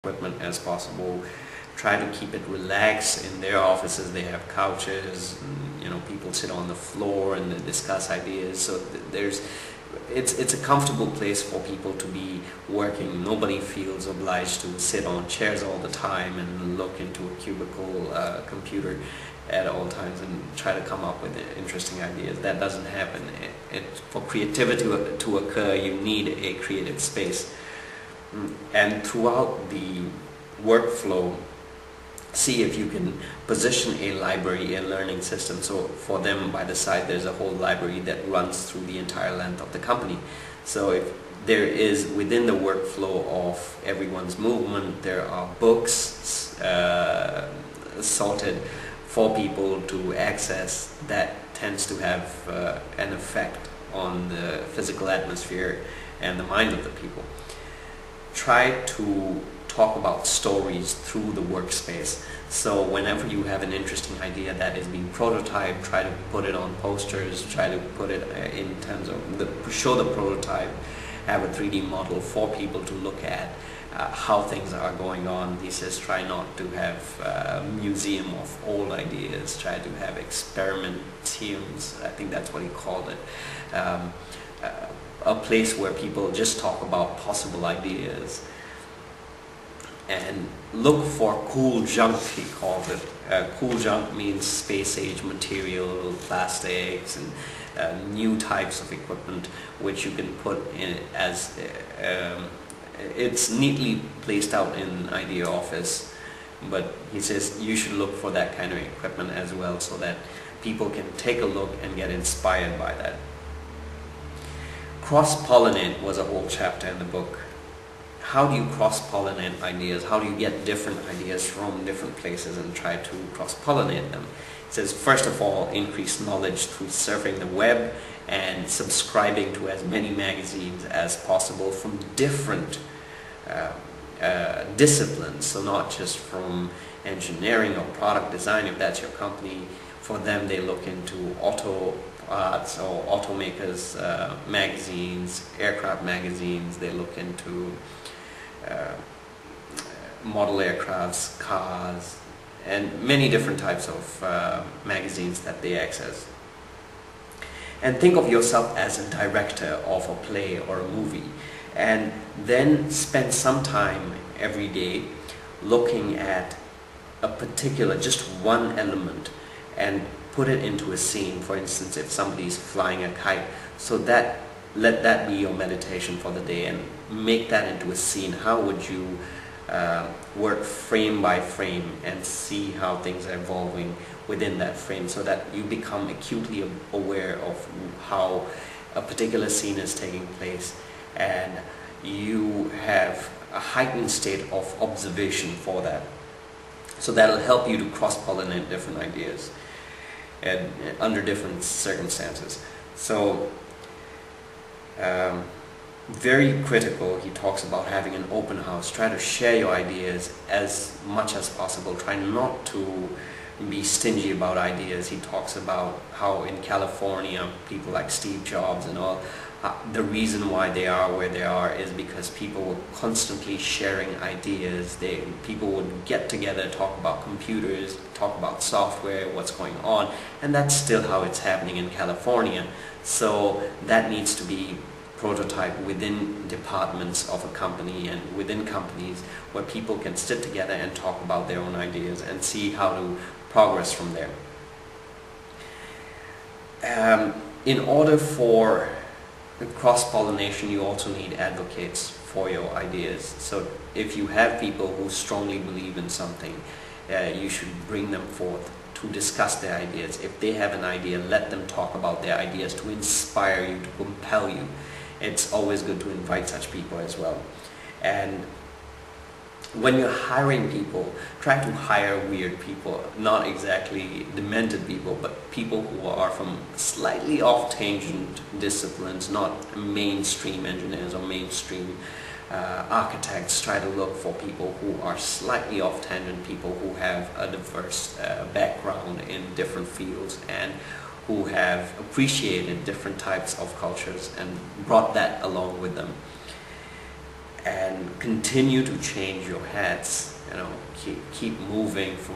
equipment as possible. Try to keep it relaxed. In their offices they have couches, and, people sit on the floor and they discuss ideas. So it's a comfortable place for people to be working. Nobody feels obliged to sit on chairs all the time and look into a cubicle computer at all times and try to come up with interesting ideas. That doesn't happen. For creativity to occur, you need a creative space. And throughout the workflow, see if you can position a library, a learning system. So for them, by the side, there's a whole library that runs through the entire length of the company. So if there is, within the workflow of everyone's movement, there are books sorted for people to access, that tends to have an effect on the physical atmosphere and the mind of the people. Try to talk about stories through the workspace. So whenever you have an interesting idea that is being prototyped, try to put it on posters, try to put it in terms of show the prototype, have a 3D model for people to look at how things are going on. He says try not to have a museum of old ideas, try to have experimentariums, I think that's what he called it. A place where people just talk about possible ideas. And look for cool junk, he called it. Cool junk means space-age material, plastics, and new types of equipment which you can put in as it's neatly placed out in idea office. But he says you should look for that kind of equipment as well, so that people can take a look and get inspired by that. Cross-pollinate was a whole chapter in the book. How do you cross-pollinate ideas? How do you get different ideas from different places and try to cross-pollinate them? It says, first of all, increase knowledge through surfing the web and subscribing to as many magazines as possible from different disciplines. So not just from engineering or product design, if that's your company. For them, they look into auto parts or automakers magazines, aircraft magazines. They look into model aircrafts, cars, and many different types of magazines that they access. And think of yourself as a director of a play or a movie, and then spend some time every day looking at a particular, just one element, and put it into a scene. For instance, if somebody's flying a kite, so that let that be your meditation for the day, and make that into a scene. How would you work frame by frame and see how things are evolving within that frame, so that you become acutely aware of how a particular scene is taking place, and you have a heightened state of observation for that. So that'll help you to cross-pollinate different ideas and under different circumstances. So very critical, he talks about having an open house. Try to share your ideas as much as possible. Try not to be stingy about ideas. He talks about how in California, people like Steve Jobs and all, the reason why they are where they are is because people were constantly sharing ideas. People would get together, talk about computers, talk about software, what's going on, and that's still how it's happening in California. So that needs to be prototyped within departments of a company and within companies, where people can sit together and talk about their own ideas and see how to progress from there. In order for cross-pollination, you also need advocates for your ideas. So if you have people who strongly believe in something, you should bring them forth to discuss their ideas. If they have an idea, let them talk about their ideas to inspire you, to compel you. It's always good to invite such people as well. And when you're hiring people, try to hire weird people, not exactly demented people, but people who are from slightly off-tangent disciplines, not mainstream engineers or mainstream architects. Try to look for people who are slightly off-tangent, people who have a diverse background in different fields and who have appreciated different types of cultures and brought that along with them. and continue to change your heads. You know, keep moving from